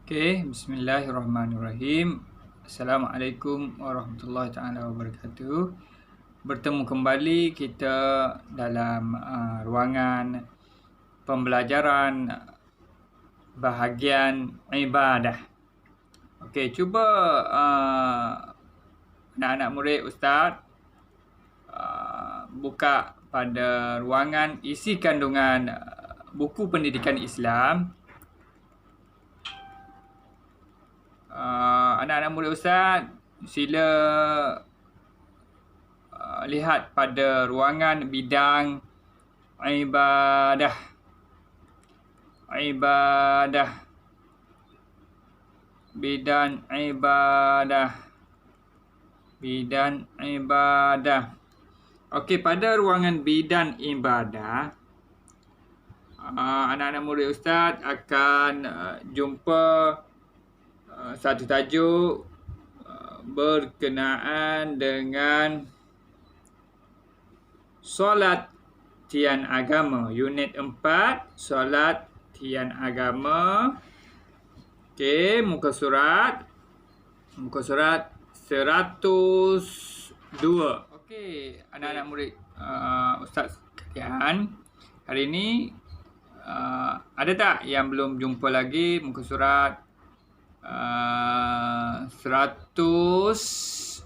Okey, bismillahirrahmanirrahim. Assalamualaikum warahmatullahi taala wabarakatuh. Bertemu kembali kita dalam ruangan pembelajaran bahagian ibadah. Okey, cuba anak-anak murid ustaz buka pada ruangan isi kandungan buku pendidikan Islam. Anak-anak murid ustaz, sila lihat pada ruangan bidang ibadah. Bidang ibadah. Okey, pada ruangan bidang ibadah, anak-anak murid ustaz akan jumpa satu tajuk berkenaan dengan solat tian agama. Unit 4, solat tian agama. Okey, muka surat 102. Okey, anak-anak murid ustaz sekalian, hari ini ada tak yang belum jumpa lagi muka surat 102?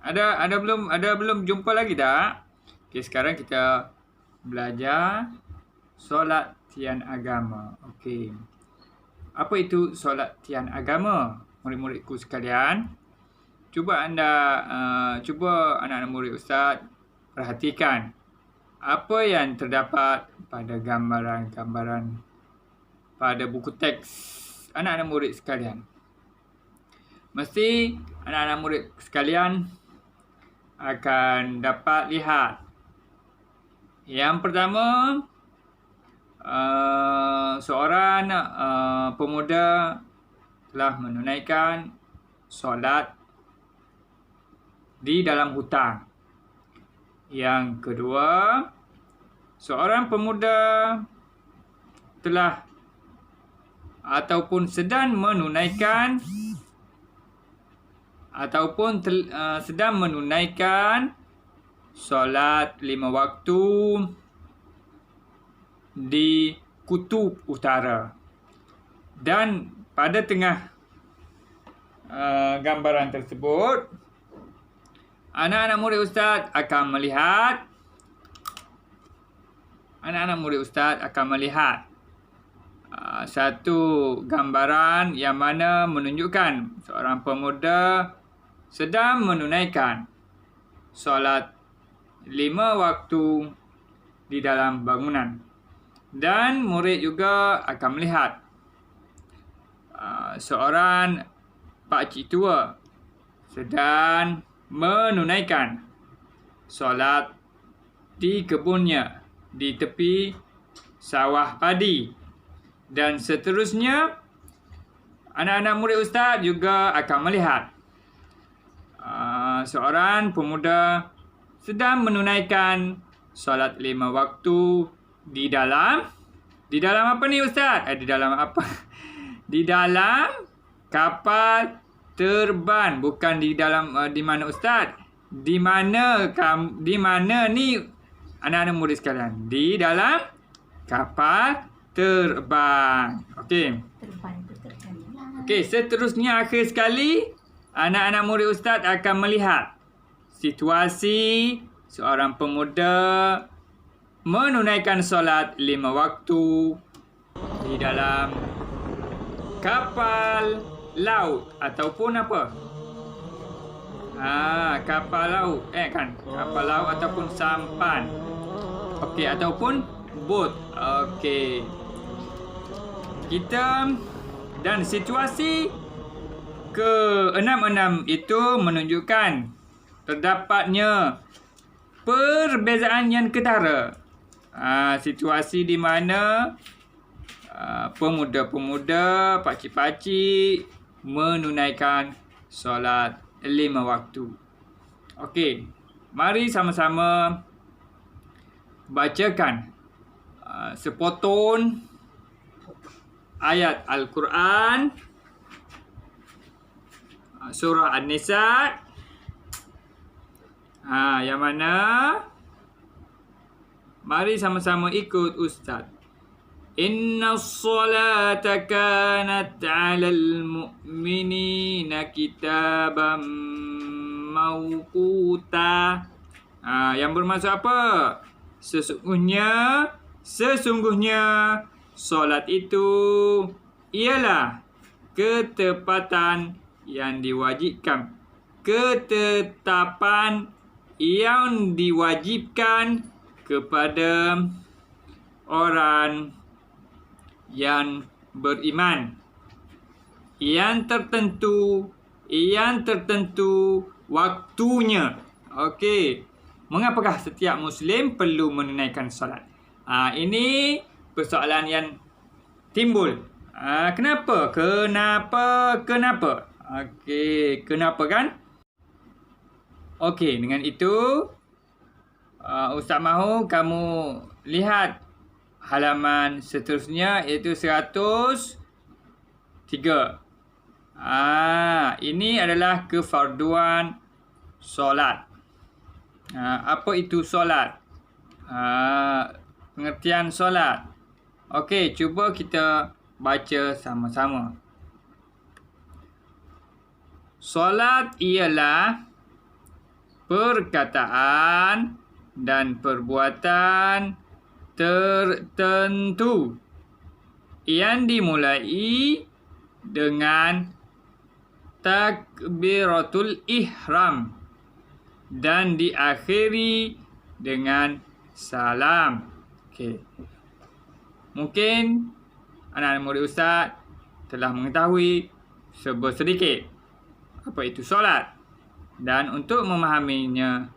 Ada belum jumpa lagi tak? Okey, sekarang kita belajar solat tian agama. Okey. Apa itu solat tian agama? Murid-muridku sekalian, cuba anak-anak murid ustaz perhatikan apa yang terdapat pada gambaran-gambaran pada buku teks anak-anak murid sekalian. Mesti anak-anak murid sekalian akan dapat lihat. Yang pertama, seorang pemuda telah menunaikan solat di dalam hutan. Yang kedua, seorang pemuda telah ataupun sedang menunaikan solat 5 waktu di kutub utara. Dan pada tengah gambaran tersebut, anak-anak murid ustaz akan melihat satu gambaran yang mana menunjukkan seorang pemuda sedang menunaikan solat 5 waktu di dalam bangunan. Dan murid juga akan melihat seorang pakcik tua sedang menunaikan solat di kebunnya di tepi sawah padi. Dan seterusnya, anak-anak murid ustaz juga akan melihat seorang pemuda sedang menunaikan solat 5 waktu di dalam apa ni ustaz? Di dalam apa? Di dalam kapal terbang. Bukan di dalam di mana ustaz? Di mana ni anak-anak murid sekalian? Di dalam kapal terbang. Okey. Okey, seterusnya akhir sekali, anak-anak murid ustaz akan melihat situasi seorang pemuda menunaikan solat 5 waktu di dalam kapal laut ataupun apa? Kapal laut kan? Kapal laut ataupun sampan. Okey, ataupun bot. Okey. Dan situasi ke-66 itu menunjukkan terdapatnya perbezaan yang ketara. Situasi di mana pemuda-pemuda, pakcik-pakcik menunaikan solat 5 waktu. Okey, mari sama-sama bacakan sepotong ayat Al-Quran, surah An-Nisa. Yang mana? Mari sama-sama ikut Ustaz. Inna as-salata kanat 'alal mu'minina kitaban mawquta. Yang bermaksud apa? Sesungguhnya solat itu ialah ketepatan yang diwajibkan. Ketetapan yang diwajibkan kepada orang yang beriman, yang tertentu waktunya. Okey. Mengapakah setiap Muslim perlu menunaikan solat? Ini persoalan yang timbul. Kenapa? Okey, kenapa kan? Okey, dengan itu Ustaz mahu kamu lihat halaman seterusnya, iaitu 103. Ini adalah kefarduan solat. Apa itu solat? Pengertian solat. Okey, cuba kita baca sama-sama. Solat ialah perkataan dan perbuatan tertentu yang dimulai dengan takbiratul ihram dan diakhiri dengan salam. Okey. Mungkin anak-anak murid Ustaz telah mengetahui sedikit apa itu solat. Dan untuk memahaminya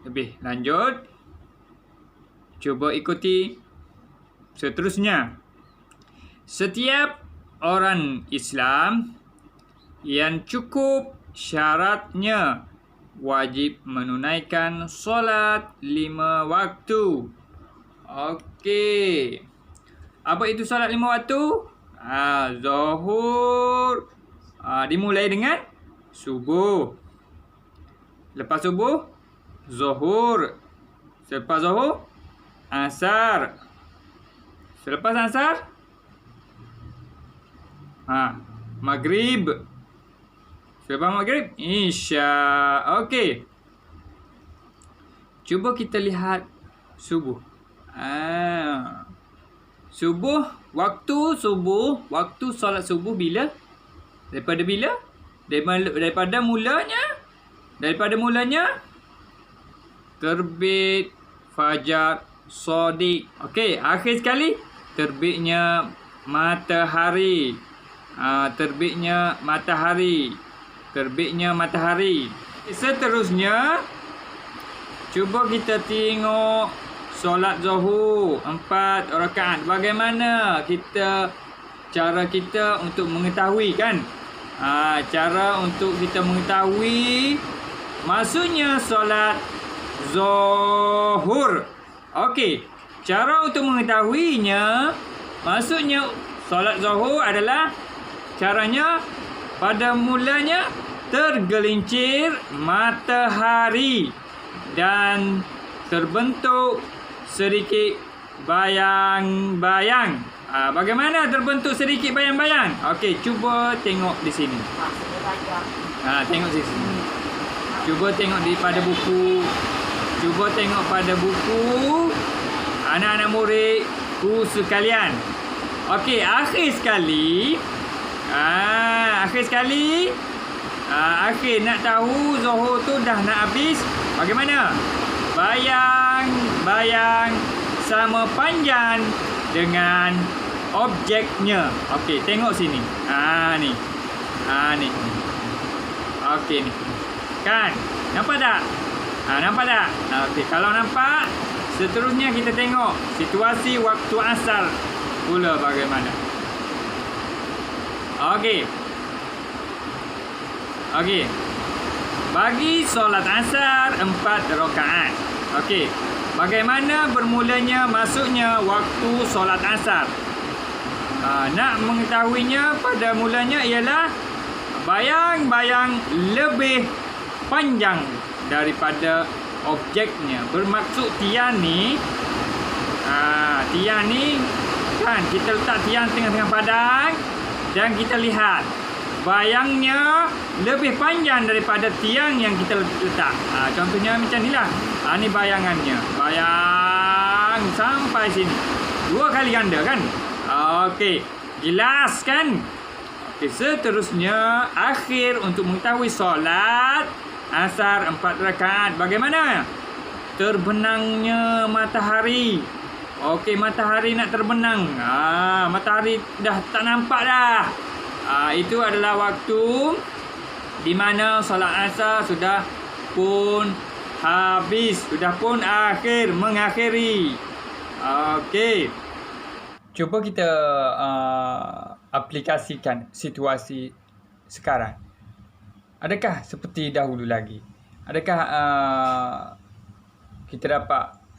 lebih lanjut, cuba ikuti seterusnya. Setiap orang Islam yang cukup syaratnya wajib menunaikan solat 5 waktu. Okey. Apa itu solat 5 waktu? Zuhur. Dimulai dengan subuh. Lepas subuh, zuhur. Selepas zuhur, asar. Selepas asar, maghrib. Selepas maghrib, isya. Okey. Cuba kita lihat subuh. Subuh, waktu solat subuh bila? Daripada bila? Daripada mulanya terbit fajar shadiq. Okey, akhir sekali terbitnya matahari. Terbitnya matahari. Seterusnya, cuba kita tengok solat zuhur 4 rakaat. Bagaimana cara kita untuk mengetahui kan? Cara untuk kita mengetahui maksudnya solat zuhur. Okey, cara untuk mengetahuinya, maksudnya solat zuhur adalah caranya pada mulanya tergelincir matahari dan terbentuk sedikit bayang-bayang. Bagaimana terbentuk sedikit bayang-bayang? Okey, cuba tengok di sini. Tengok di sini. Cuba tengok pada buku. Anak-anak muridku sekalian. Okey, akhir nak tahu zuhur tu dah nak habis. Bagaimana? Bayang-bayang sama panjang dengan objeknya. Okey, tengok sini. Ni. Okey ni. Kan? Nampak tak? Nampak tak? Okey, kalau nampak, seterusnya kita tengok situasi waktu asar pula bagaimana. Okey. Bagi solat asar 4 rakaat. Okey. Bagaimana bermulanya masuknya waktu solat asar? Nak mengetahuinya pada mulanya ialah bayang-bayang lebih panjang daripada objeknya. Bermaksud tiang ni, tiang ni kan kita letak tiang tengah-tengah padang dan kita lihat bayangnya lebih panjang daripada tiang yang kita letak. Contohnya macam ni lah. Ni bayangannya. Bayang sampai sini. 2 kali ganda kan? Okey. Jelas kan? Okey, seterusnya akhir untuk mengetahui solat asar 4 rakaat. Bagaimana? Terbenangnya matahari. Okey, matahari nak terbenang. Matahari dah tak nampak dah. Itu adalah waktu di mana solat asar sudah pun habis, sudah pun mengakhiri. Okey. Cuba kita aplikasikan situasi sekarang. Adakah seperti dahulu lagi? Adakah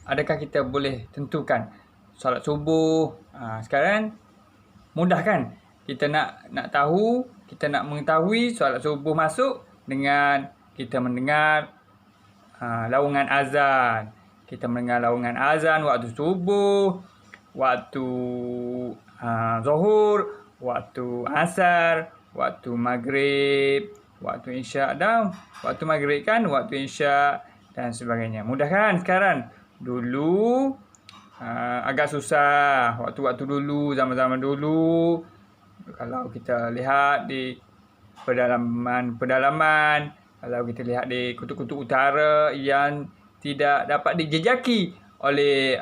adakah kita boleh tentukan solat subuh? Sekarang mudah kan? Kita nak tahu, kita nak mengetahui solat subuh masuk dengan kita mendengar laungan azan. Kita mendengar laungan azan waktu subuh, waktu zuhur, waktu asar, waktu maghrib, waktu isyak dan waktu maghrib kan, waktu isyak dan sebagainya. Mudah kan sekarang? Dulu agak susah. Waktu-waktu dulu, zaman-zaman dulu, kalau kita lihat di pedalaman, kalau kita lihat di kutub-kutub utara yang tidak dapat dijejaki oleh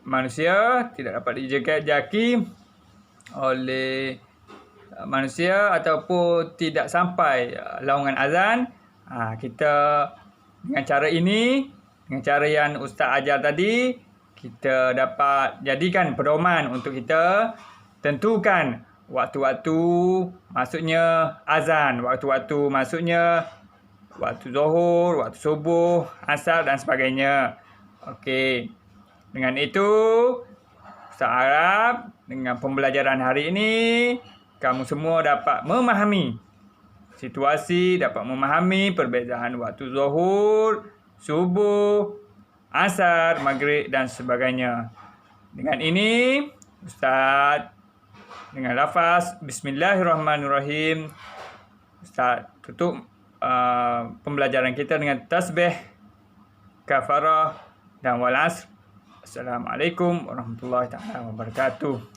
manusia, tidak dapat dijejaki oleh manusia ataupun tidak sampai laungan azan, kita dengan cara ini, dengan cara yang Ustaz ajar tadi, kita dapat jadikan pedoman untuk kita tentukan waktu-waktu masuknya azan, waktu-waktu masuknya waktu zuhur, waktu subuh, asar dan sebagainya. Okey. Dengan itu, Ustaz harap dengan pembelajaran hari ini, kamu semua dapat memahami situasi, dapat memahami perbezaan waktu zuhur, subuh, asar, maghrib dan sebagainya. Dengan ini, Ustaz dengan lafaz Bismillahirrahmanirrahim, Ustaz tutup pembelajaran kita dengan tasbih, kafarah dan wal asr. Assalamualaikum warahmatullahi wabarakatuh.